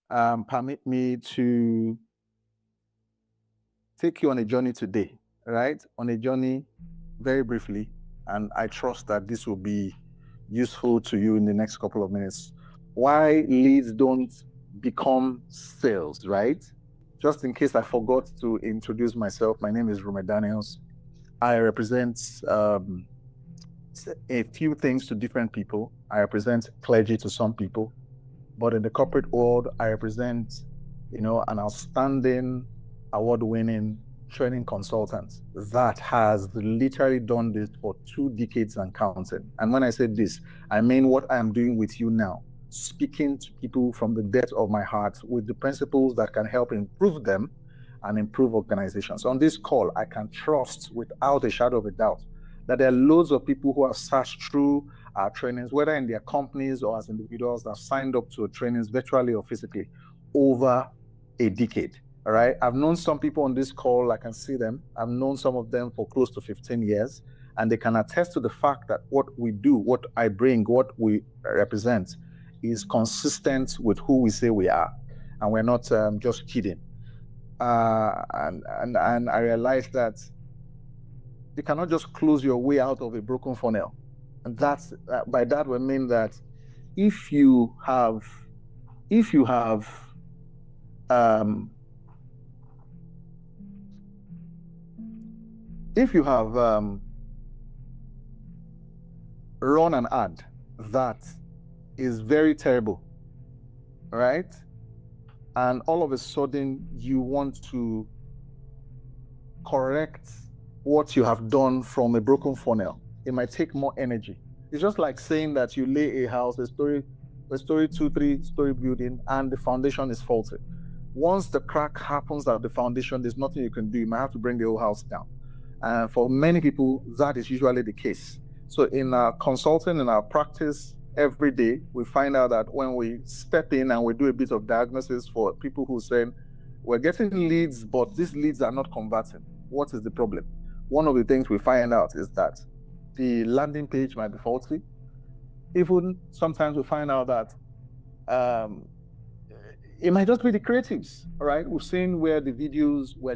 permit me to take you on a journey today, right? On a journey very briefly, and I trust that this will be useful to you in the next couple of minutes. Why leads don't become sales, right? Just in case I forgot to introduce myself, my name is Rume Daniels. I represent a few things to different people. I represent clergy to some people, but in the corporate world, I represent, an outstanding, award-winning training consultant that has literally done this for 2 decades and counting. And when I say this, I mean what I am doing with you now, speaking to people from the depth of my heart with the principles that can help improve them and improve organizations. On this call, I can trust without a shadow of a doubt that there are loads of people who have searched through our trainings, whether in their companies or as individuals that have signed up to trainings virtually or physically over a decade. All right. I've known some people on this call, I can see them. I've known some of them for close to 15 years, and they can attest to the fact that what we do, what I bring, what we represent is consistent with who we say we are. And we're not just kidding. And I realized that you cannot just close your way out of a broken funnel. And that's by that we mean that if you have run an ad that is very terrible, right? And all of a sudden you want to correct what you have done from a broken funnel, it might take more energy. It's just like saying that you lay a house, a story 2-3 story building, and the foundation is faulty. Once the crack happens at the foundation, there's nothing you can do. You might have to bring the whole house down. And for many people, that is usually the case. So in our consulting, in our practice, every day, we find out that when we step in and we do a bit of diagnosis for people who say, we're getting leads, but these leads are not converting. What is the problem? One of the things we find out is that the landing page might be faulty. Even sometimes we find out that it might just be the creatives, all right? We've seen where the videos were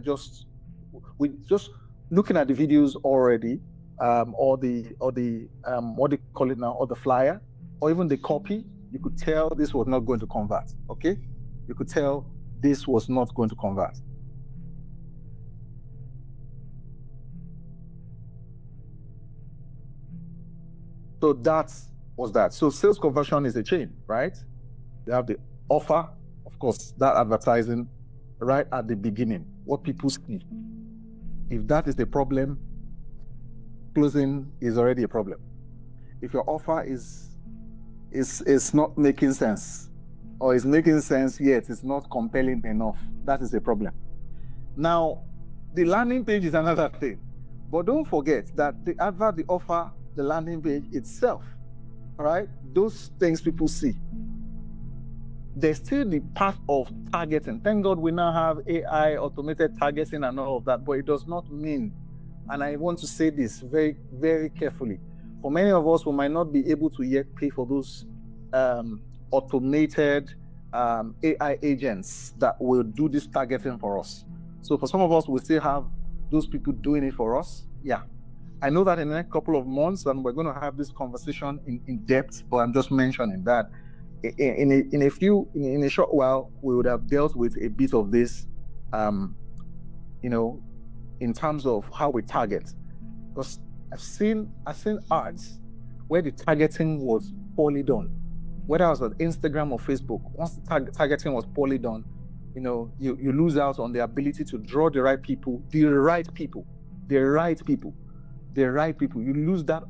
we just looking at the videos already, or the what do you call it now, or the flyer, or even the copy, you could tell this was not going to convert, okay? You could tell this was not going to convert. So that was that. So sales conversion is a chain, right? They have the offer, of course, that advertising right at the beginning, what people see. If that is the problem, closing is already a problem. If your offer is not making sense, or is making sense yet it's not compelling enough, that is a problem. Now, the landing page is another thing, but don't forget that the advert, the offer, the landing page itself, all right, those things people see, there's still the path of targeting. Thank God we now have AI, automated targeting and all of that, but it does not mean, and I want to say this very, very carefully, for many of us, we might not be able to yet pay for those automated AI agents that will do this targeting for us. So for some of us, we still have those people doing it for us. Yeah. I know that in the next couple of months, and we're going to have this conversation in depth, but I'm just mentioning that in a short while, we would have dealt with a bit of this, in terms of how we target. Because I've seen ads where the targeting was poorly done, whether it was on Instagram or Facebook. Once the targeting was poorly done, you lose out on the ability to draw the right people. You lose that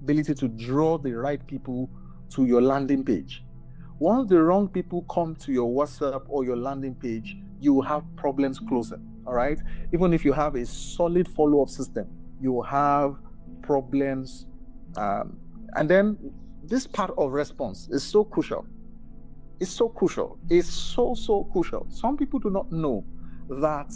ability to draw the right people to your landing page. Once the wrong people come to your WhatsApp or your landing page, you will have problems closing, all right? Even if you have a solid follow-up system, you will have problems. And then this part of response is so crucial. It's so crucial. It's so crucial. Some people do not know that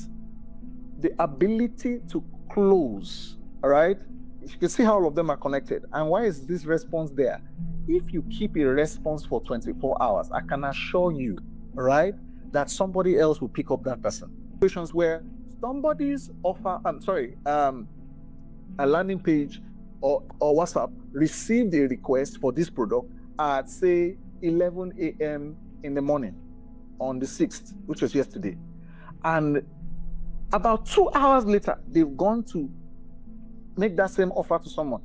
the ability to close, all right? You can see how all of them are connected. And why is this response there? If you keep a response for 24 hours, I can assure you right? That somebody else will pick up that person. Situations where somebody's offer, a landing page or WhatsApp received a request for this product at say 11 a.m. in the morning on the 6th, which was yesterday. And about 2 hours later, they've gone to make that same offer to someone.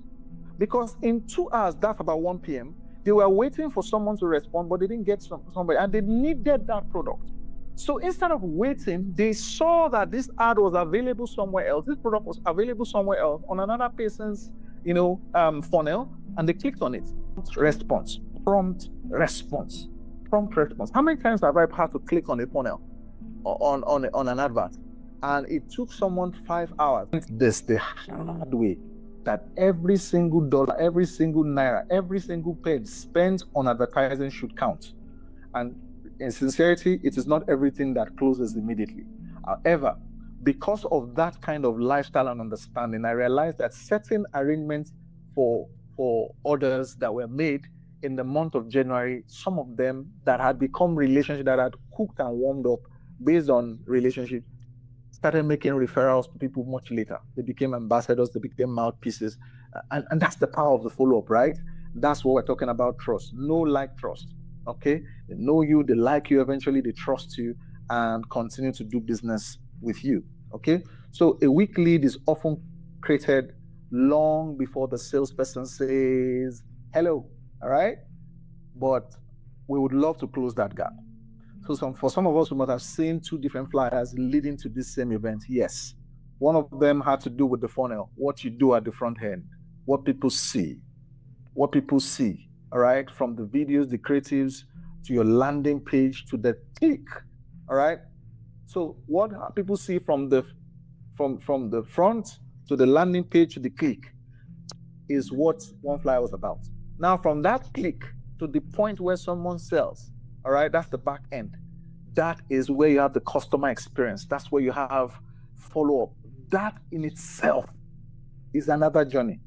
Because in 2 hours, that's about 1 p.m., they were waiting for someone to respond, but they didn't get somebody, and they needed that product. So instead of waiting, they saw that this ad was available somewhere else. This product was available somewhere else on another person's, funnel, and they clicked on it. Prompt response. How many times have I had to click on a funnel on an advert, and it took someone 5 hours? This the hard way. That every single dollar, every single naira, every single page spent on advertising should count. And in sincerity, it is not everything that closes immediately. However, because of that kind of lifestyle and understanding, I realized that certain arrangements for orders that were made in the month of January, some of them that had become relationships that had cooked and warmed up based on relationships, started making referrals to people much later. They became ambassadors, they became mouthpieces. And that's the power of the follow-up, right? That's what we're talking about, trust. Know, like, trust, okay? They know you, they like you, eventually they trust you and continue to do business with you, okay? So a weak lead is often created long before the salesperson says, hello, all right? But we would love to close that gap. So for some of us, we might have seen 2 different flyers leading to this same event. Yes, one of them had to do with the funnel, what you do at the front end, what people see, all right, from the videos, the creatives, to your landing page, to the click, all right? So what people see from the front to the landing page to the click is what one flyer was about. Now, from that click to the point where someone sells, all right, that's the back end. That is where you have the customer experience. That's where you have follow-up. That in itself is another journey.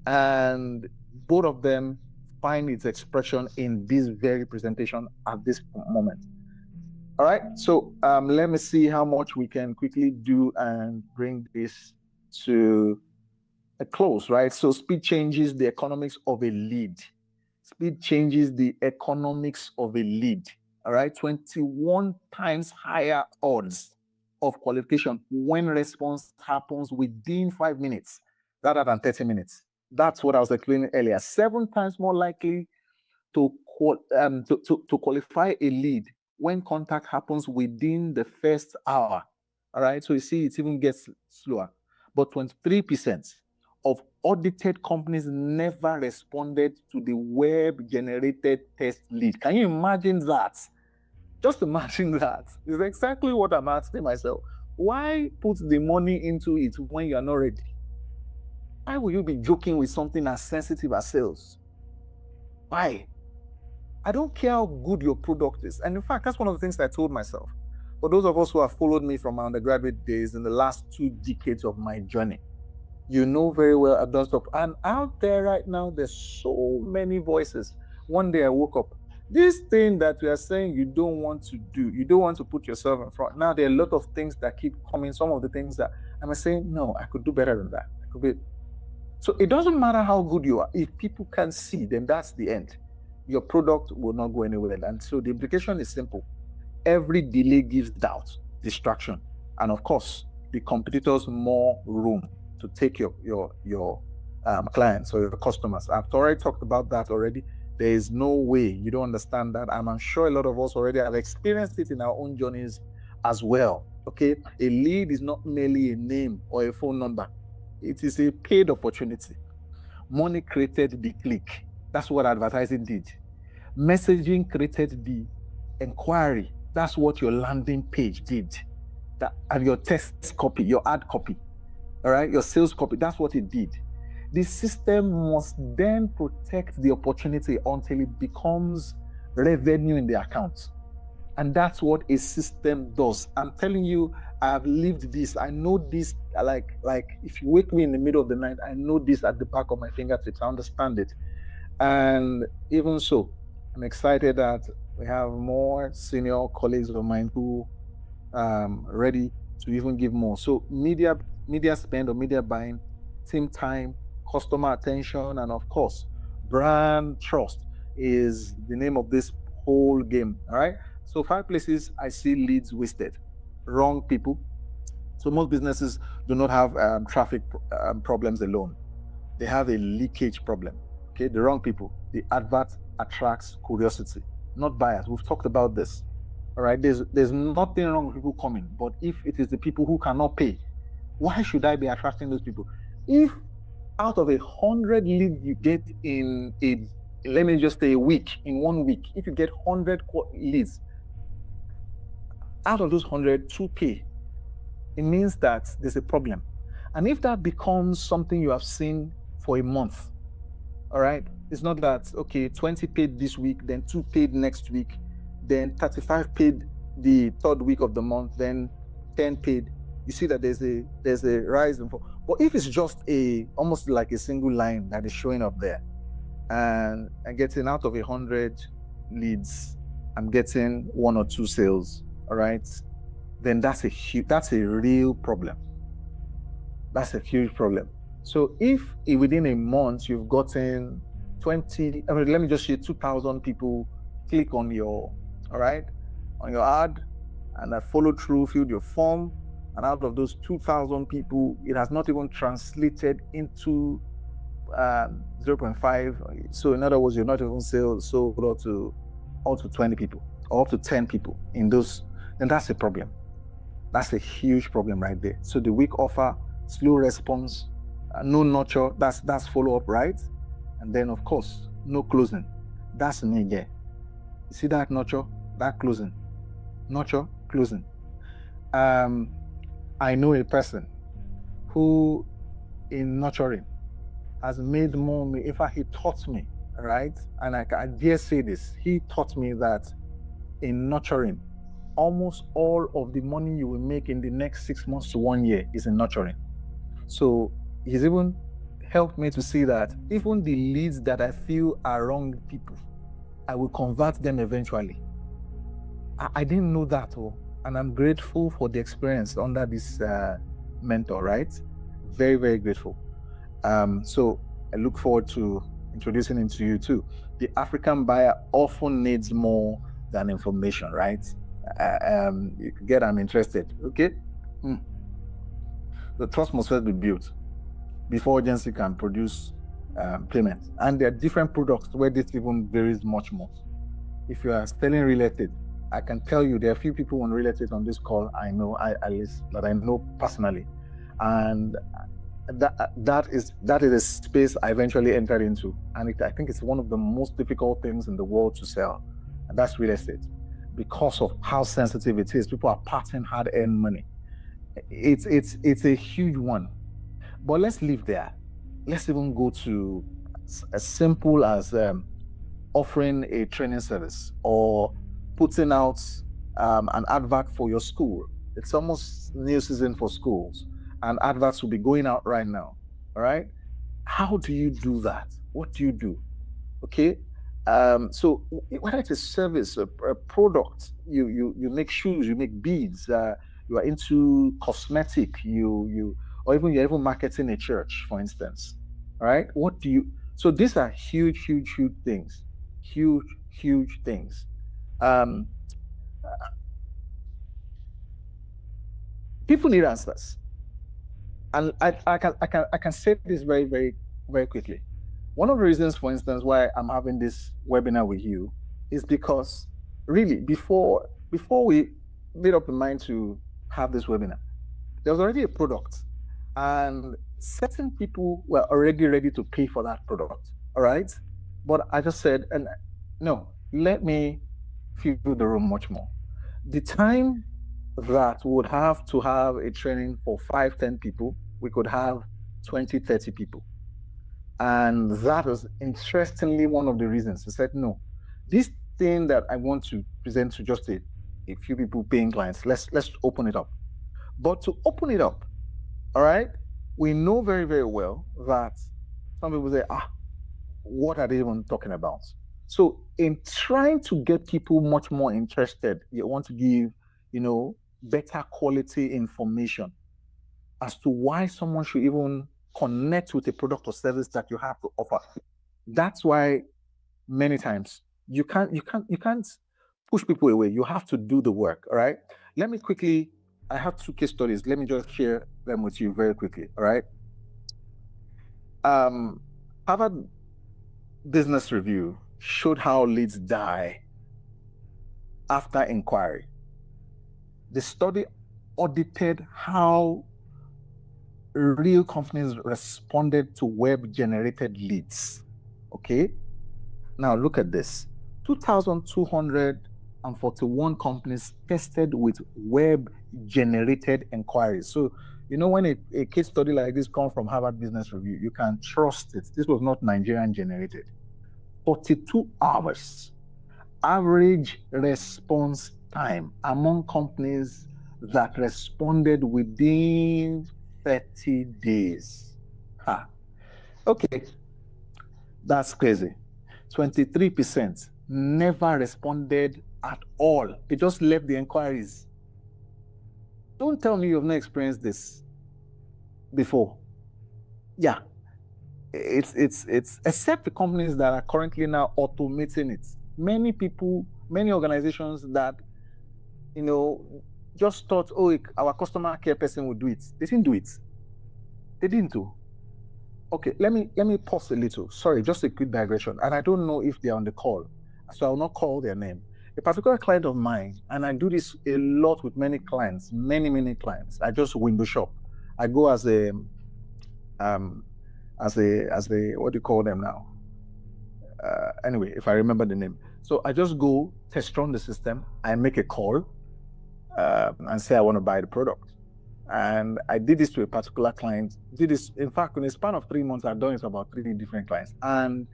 And both of them find its expression in this very presentation at this moment. All right, so let me see how much we can quickly do and bring this to a close, right? So speed changes the economics of a lead. Speed changes the economics of a lead, all right? 21 times higher odds of qualification when response happens within 5 minutes rather than 30 minutes. That's what I was explaining earlier. 7 times more likely to qualify a lead when contact happens within the first hour, all right? So you see, it even gets slower. But 23% of audited companies never responded to the web-generated test lead. Can you imagine that? Just imagine that. It's exactly what I'm asking myself. Why put the money into it when you're not ready? Why will you be joking with something as sensitive as sales? Why? I don't care how good your product is. And in fact, that's one of the things I told myself. For those of us who have followed me from my undergraduate days in the last 2 decades of my journey, you know very well I've done stuff. And out there right now, there's so many voices. One day I woke up. This thing that we are saying you don't want to do, you don't want to put yourself in front. Now there are a lot of things that keep coming. Some of the things that I'm saying, no, I could do better than that. I could be. So it doesn't matter how good you are. If people can see, then that's the end. Your product will not go anywhere. And so the implication is simple. Every delay gives doubt, distraction, and of course, the competitors more room to take your clients or your customers. I've already talked about that already. There is no way you don't understand that. And I'm sure a lot of us already have experienced it in our own journeys as well. Okay, a lead is not merely a name or a phone number. It is a paid opportunity. Money created the click. That's what advertising did. Messaging created the inquiry. That's what your landing page did. And your test copy, your ad copy, all right, your sales copy, that's what it did. The system must then protect the opportunity until it becomes revenue in the account. And that's what a system does. I'm telling you, I've lived this. I know this, like if you wake me in the middle of the night, I know this at the back of my fingertips. I understand it. And even so, I'm excited that We have more senior colleagues of mine who ready to even give more. So media spend or media buying, team time, customer attention, and of course, brand trust is the name of this whole game. All right. So 5 places I see leads wasted. Wrong people. So most businesses do not have traffic problems alone. They have a leakage problem. Okay, the wrong people. The advert attracts curiosity, not buyers. We've talked about this. All right, there's nothing wrong with people coming, but if it is the people who cannot pay, why should I be attracting those people? If out of 100 leads you get in a, let me just say a week, in 1 week, if you get 100 leads, out of those 100, 2 pay, it means that there's a problem. And if that becomes something you have seen for a month, all right, it's not that, okay, 20 paid this week, then 2 paid next week, then 35 paid the third week of the month, then 10 paid. You see that there's a rise in fall. But if it's just almost like a single line that is showing up there, and getting out of 100 leads, I'm getting 1 or 2 sales, all right, then that's a real problem. That's a huge problem. So if within a month you've gotten 20, let me just say 2,000 people click on your, all right, on your ad, and that follow through, filled your form, and out of those 2,000 people, it has not even translated into 0.5. So in other words, you're not even sold up to 20 people or up to 10 people in those, then that's a problem. That's a huge problem right there. So the weak offer, slow response, no nurture, that's follow up, right? And then of course, no closing. That's me again. You see that nurture, that closing, nurture, closing. I know a person who, in nurturing, has made more. In fact, he taught me, right? And I dare say this. He taught me that in nurturing, almost all of the money you will make in the next 6 months to 1 year is in nurturing. So he's even helped me to see that even the leads that I feel are wrong people, I will convert them eventually. I didn't know that, and I'm grateful for the experience under this mentor, right? Very, very grateful. So I look forward to introducing him to you too. The African buyer often needs more than information, right? You can get I'm interested, okay? The trust must first be built before agency can produce payment. And there are different products where this even varies much more. If you are selling real estate, I can tell you there are a few people on real estate on this call I know, at least that I know personally, and that is a space I eventually entered into, and I think it's one of the most difficult things in the world to sell, and that's real estate, because of how sensitive it is. People are parting hard-earned money. It's a huge one, but let's leave there. Let's even go to as simple as offering a training service or putting out an advert for your school. It's almost new season for schools, and adverts will be going out right now. All right. How do you do that? What do you do? Okay. So whether it's a service, a product, you make shoes, you make beads, you are into cosmetic, or even you're even marketing a church, for instance. All right. What do you? So these are huge things, huge things. People need answers, and I can say this very quickly. One of the reasons, for instance, why I'm having this webinar with you is because really before we made up the mind to have this webinar, there was already a product, and certain people were already ready to pay for that product. All right, but I just said, and no, let me fill the room much more. The time that we would have to have a training for 5-10 people, we could have 20-30 people. And that was interestingly one of the reasons. I said, no, this thing that I want to present to just a few people paying clients, let's open it up. But to open it up, all right, we know very well that some people say, what are they even talking about? So in trying to get people much more interested, you want to give, better quality information as to why someone should even connect with a product or service that you have to offer. That's why many times you can't push people away. You have to do the work. All right. Let me quickly. I have 2 case studies. Let me just share them with you very quickly. All right. Harvard Business Review showed how leads die after inquiry. The study audited how real companies responded to web-generated leads. Okay. Now look at this. 2,241 companies tested with web-generated inquiries. So, when a case study like this comes from Harvard Business Review, you can trust it. This was not Nigerian generated. 42 hours average response time among companies that responded within 30 days. Okay, that's crazy. 23% never responded at all. They just left the inquiries. Don't tell me you've not experienced this before. Yeah. It's except the companies that are currently now automating it. Many people, many organizations that, just thought, oh, our customer care person will do it. They didn't do it. They didn't do. Okay, let me pause a little. Sorry, just a quick digression. And I don't know if they're on the call, so I will not call their name. A particular client of mine, and I do this a lot with many clients, many clients. I just window shop. I go as a what do you call them now? Anyway, if I remember the name. So I just go test run the system. I make a call and say I want to buy the product. And I did this to a particular client. Did this, in fact, in a span of 3 months, I've done it to about 3 different clients. And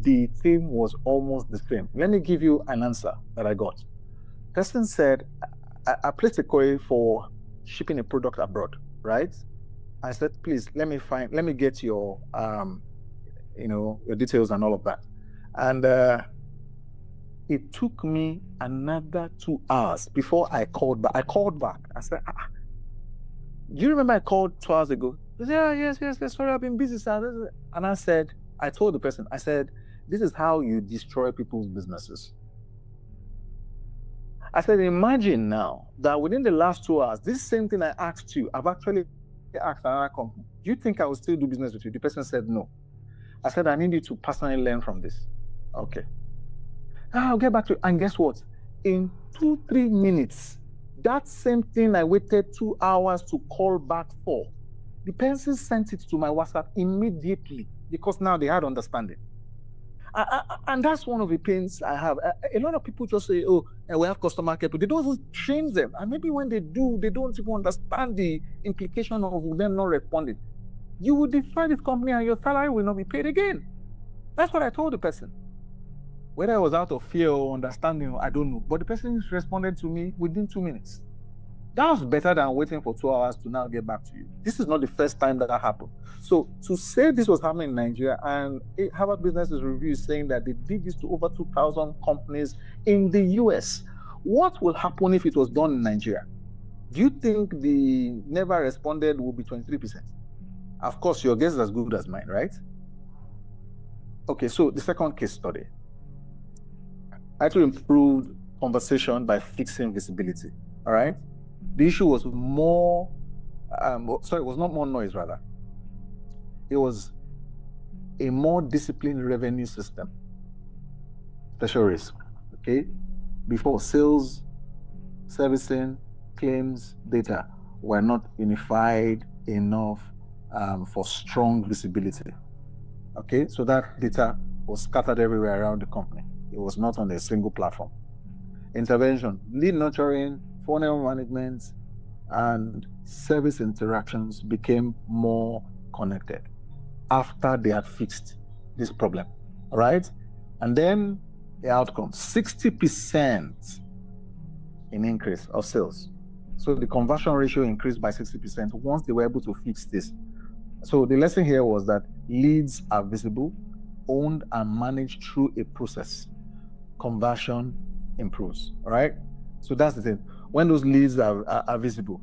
the theme was almost the same. Let me give you an answer that I got. Person said, I placed a query for shipping a product abroad, right? I said, please, let me get your, your details and all of that. And it took me another 2 hours before I called back. I said, do you remember I called 2 hours ago? He said, yes, sorry, I've been busy, sir. And I told the person, this is how you destroy people's businesses. I said, imagine now that within the last 2 hours, this same thing I asked you, I've actually asked another company. Do you think I will still do business with you? The person said no. I said, I need you to personally learn from this. Okay. I'll get back to you. And guess what? In 2-3 minutes, that same thing I waited 2 hours to call back for, the person sent it to my WhatsApp immediately because now they had understanding. And that's one of the pains I have. A lot of people just say, oh, we have customer care, but they don't even train them. And maybe when they do, they don't even understand the implication of them not responding. You will destroy this company and your salary will not be paid again. That's what I told the person. Whether I was out of fear or understanding, I don't know. But the person responded to me within 2 minutes. That was better than waiting for 2 hours to now get back to you. This is not the first time that happened. So to say this was happening in Nigeria, and Harvard Business Review is saying that they did this to over 2,000 companies in the US. What will happen if it was done in Nigeria? Do you think the never responded will be 23%? Of course, your guess is as good as mine, right? Okay, so the second case study. I had to improve conversation by fixing visibility, all right? The issue was more, it was not more noise, rather. It was a more disciplined revenue system. Special risk, okay? Before, sales, servicing, claims, data were not unified enough for strong visibility, okay? So that data was scattered everywhere around the company. It was not on a single platform. Intervention, lead nurturing, funnel management, and service interactions became more connected after they had fixed this problem, all right? And then the outcome, 60% in increase of sales. So the conversion ratio increased by 60% once they were able to fix this. So the lesson here was that leads are visible, owned and managed through a process, conversion improves. All right. So that's the thing. When those leads are visible,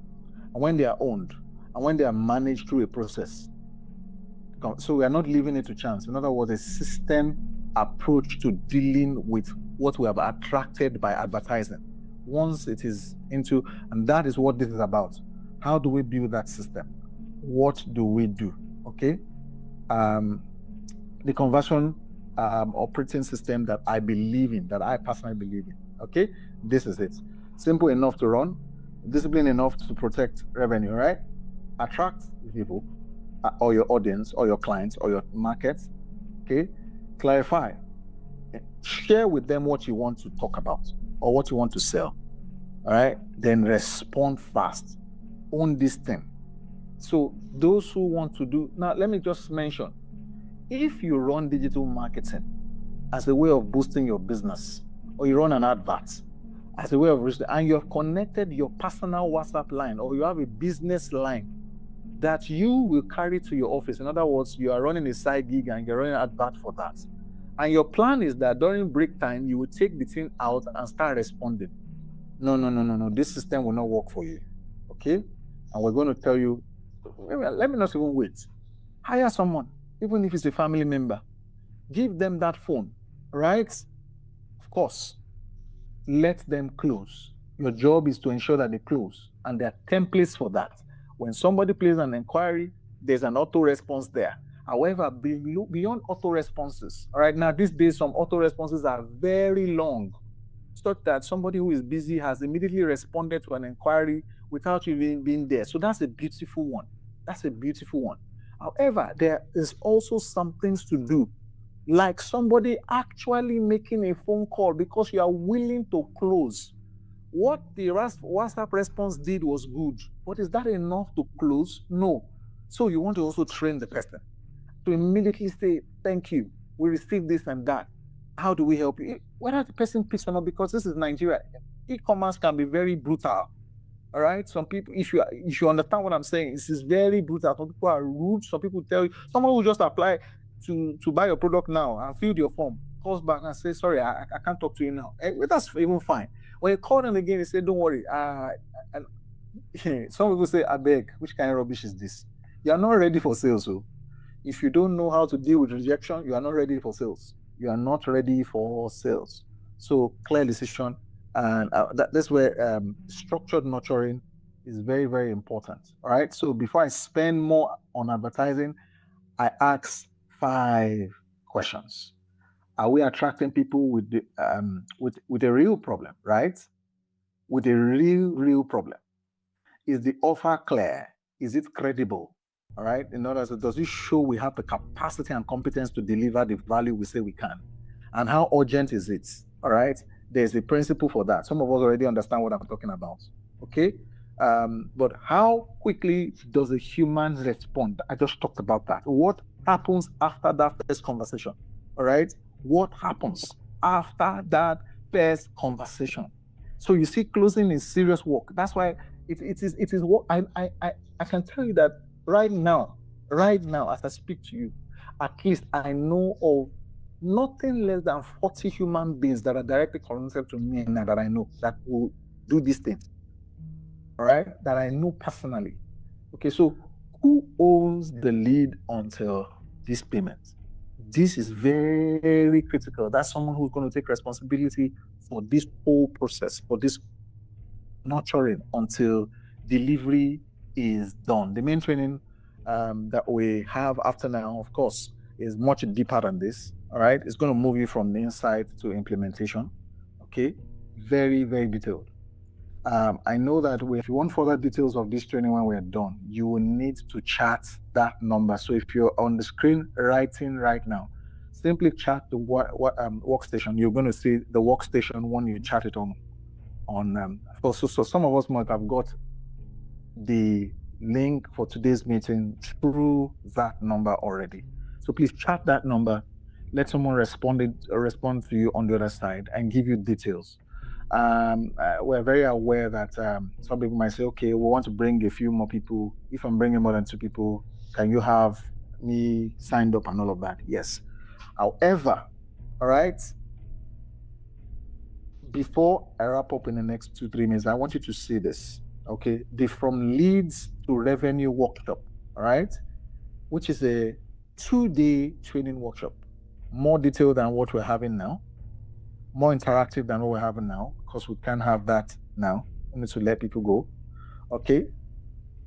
and when they are owned, and when they are managed through a process, so we are not leaving it to chance. In other words, a system approach to dealing with what we have attracted by advertising. Once it is into, and that is what this is about. How do we build that system? What do we do? Okay. The conversion operating system that I believe in, that I personally believe in. Okay. This is it. Simple enough to run, disciplined enough to protect revenue, right? Attract people, or your audience, or your clients, or your market. Okay. Clarify. Share with them what you want to talk about or what you want to sell. All right. Then respond fast. Own this thing. So those who want to do, now let me just mention, if you run digital marketing as a way of boosting your business, or you run an advert as a way of reaching, and you have connected your personal WhatsApp line, or you have a business line that you will carry to your office. In other words, you are running a side gig and you're running an advert for that. And your plan is that during break time, you will take the thing out and start responding. No. This system will not work for you. Okay? And we're going to tell you, let me not even wait. Hire someone, even if it's a family member. Give them that phone, right? Of course. Let them close. Your job is to ensure that they close. And there are templates for that. When somebody places an inquiry, there's an auto response there. However, beyond auto responses, all right, now these days, some auto responses are very long, such that somebody who is busy has immediately responded to an inquiry without even being there. So that's a beautiful one. That's a beautiful one. However, there is also some things to do, like somebody actually making a phone call because you are willing to close. What the WhatsApp response did was good, but is that enough to close? No. So you want to also train the person to immediately say, thank you, we received this and that. How do we help you? Whether the person picks or not, because this is Nigeria, e-commerce can be very brutal. All right. Some people, if you understand what I'm saying, this is very brutal. Some people are rude. Some people tell you, someone will just apply to buy your product now and fill your form, calls back and says, sorry, I can't talk to you now. That's even fine. When you call them again, they say, don't worry. And some people say, I beg, which kind of rubbish is this? You are not ready for sales. So if you don't know how to deal with rejection, you are not ready for sales. You are not ready for sales. So clear decision. And that's where structured nurturing is very, very important. All right. So before I spend more on advertising, I ask 5 questions. Are we attracting people with the with a real problem, right? With a real problem. Is the offer clear? Is it credible? All right. In other words, does it show we have the capacity and competence to deliver the value we say we can? And how urgent is it? All right. There's a principle for that. Some of us already understand what I'm talking about. Okay. But how quickly does a human respond? I just talked about that. What happens after that first conversation? All right. What happens after that first conversation? So you see, closing is serious work. That's why it is what I can tell you that right now, as I speak to you, at least I know of nothing less than 40 human beings that are directly connected to me and that I know that will do this thing. All right, that I know personally. Okay, so who owns the lead until this payment? This is very critical. That's someone who's going to take responsibility for this whole process, for this nurturing until delivery is done. The main training that we have after now, of course, is much deeper than this. All right, it's going to move you from the insight to implementation. Okay, very, very detailed. I know that if you want further details of this training when we're done, you will need to chat that number. So if you're on the screen writing right now, simply chat the workstation. You're going to see the workstation when you chat it on. So some of us might have got the link for today's meeting through that number already. So please chat that number. Let someone respond to you on the other side and give you details. We're very aware that some people might say, okay, we want to bring a few more people. If I'm bringing more than 2 people, can you have me signed up and all of that? Yes. However, all right, before I wrap up in the next 2-3 minutes, I want you to see this. Okay, the From Leads to Revenue workshop, all right, which is a 2-day training workshop, more detailed than what we're having now, more interactive than what we're having now, because we can't have that now. We need to let people go. Okay,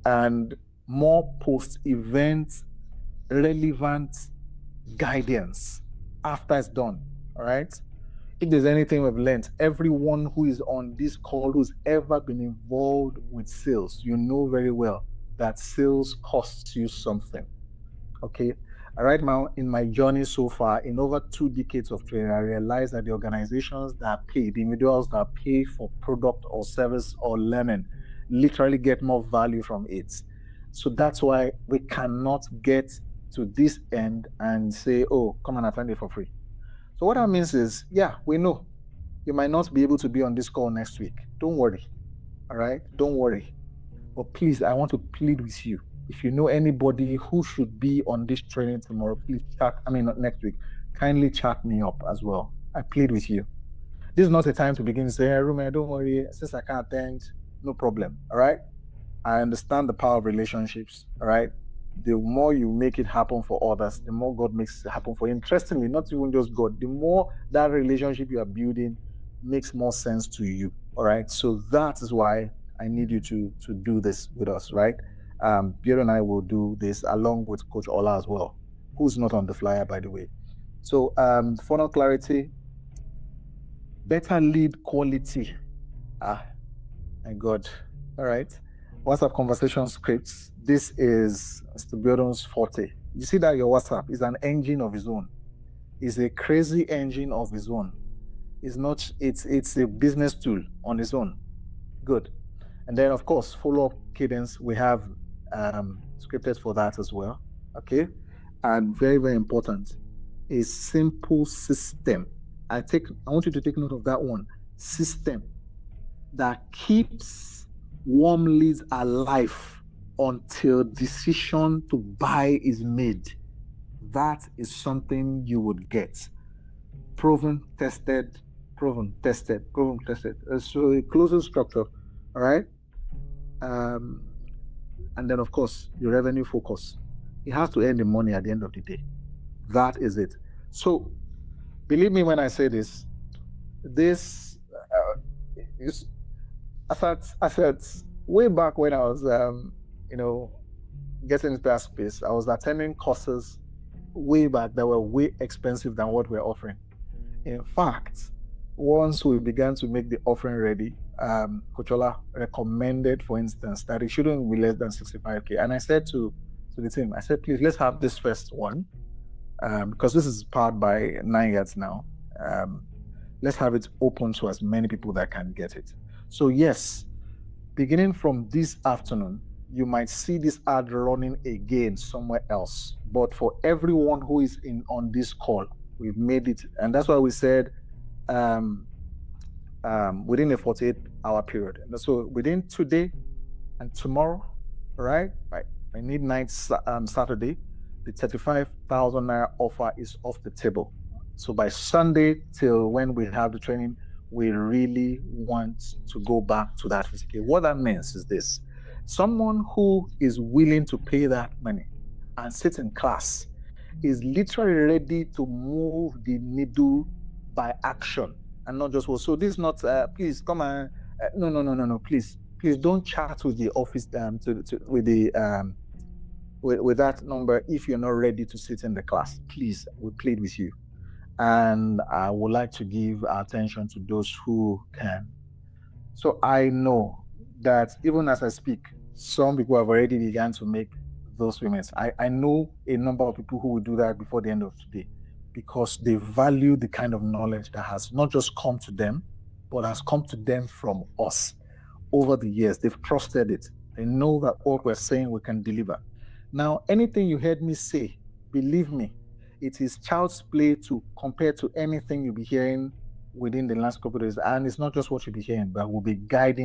and more post-event relevant guidance after it's done. All right. If there's anything we've learned, everyone who is on this call who's ever been involved with sales, you know very well that sales costs you something. Okay. Right now, in my journey so far, in over 2 decades of training, I realized that the organizations that pay, the individuals that pay for product or service or learning, literally get more value from it. So that's why we cannot get to this end and say, oh, come and attend it for free. So what that means is, yeah, we know you might not be able to be on this call next week. Don't worry. All right? Don't worry. But please, I want to plead with you. If you know anybody who should be on this training tomorrow, please not next week, kindly chat me up as well. I plead with you. This is not a time to begin saying, hey, Rume, don't worry, since I can't attend, no problem. All right? I understand the power of relationships. All right? The more you make it happen for others, the more God makes it happen for you. Interestingly, not even just God, the more that relationship you are building makes more sense to you. All right. So that is why I need you to do this with us, right? Pierre and I will do this along with Coach Ola as well, who's not on the flyer, by the way. So funnel clarity, better lead quality. My God. All right. WhatsApp conversation scripts. This is Mr. Biodom's forte. You see that your WhatsApp is an engine of its own. It's a crazy engine of its own. It's not. It's a business tool on its own. Good. And then of course follow-up cadence. We have scripted for that as well. Okay. And very, very important, a simple system. I want you to take note of that one. System that keeps warm leads alive until decision to buy is made. That is something you would get. Proven, tested, proven, tested, proven, tested. So a closing structure, all right? And then of course, your revenue focus. You have to earn the money at the end of the day. That is it. So believe me when I say this, I thought way back when I was, getting into that space, I was attending courses way back that were way expensive than what we're offering. In fact, once we began to make the offering ready, Coach Ola recommended, for instance, that it shouldn't be less than 65K. And I said to the team, I said, please, let's have this first one, because this is powered by 9 yards now. Let's have it open to as many people that can get it. So yes, beginning from this afternoon, you might see this ad running again somewhere else. But for everyone who is on this call, we've made it. And that's why we said within a 48-hour period. And so within today and tomorrow, right, by midnight Saturday, the 35,000 naira offer is off the table. So by Sunday till when we have the training, we really want to go back to that 50K. What that means is this: someone who is willing to pay that money and sit in class is literally ready to move the needle by action and not just, well, so this is not, please come and, no, please don't chat with the office, with that number if you're not ready to sit in the class. Please, we plead with you. And I would like to give our attention to those who can. So I know that even as I speak, some people have already begun to make those payments. I know a number of people who will do that before the end of today, because they value the kind of knowledge that has not just come to them, but has come to them from us over the years. They've trusted it. They know that what we're saying we can deliver. Now, anything you heard me say, believe me, it is child's play to compare to anything you'll be hearing within the last couple of days. And it's not just what you'll be hearing, but we'll be guiding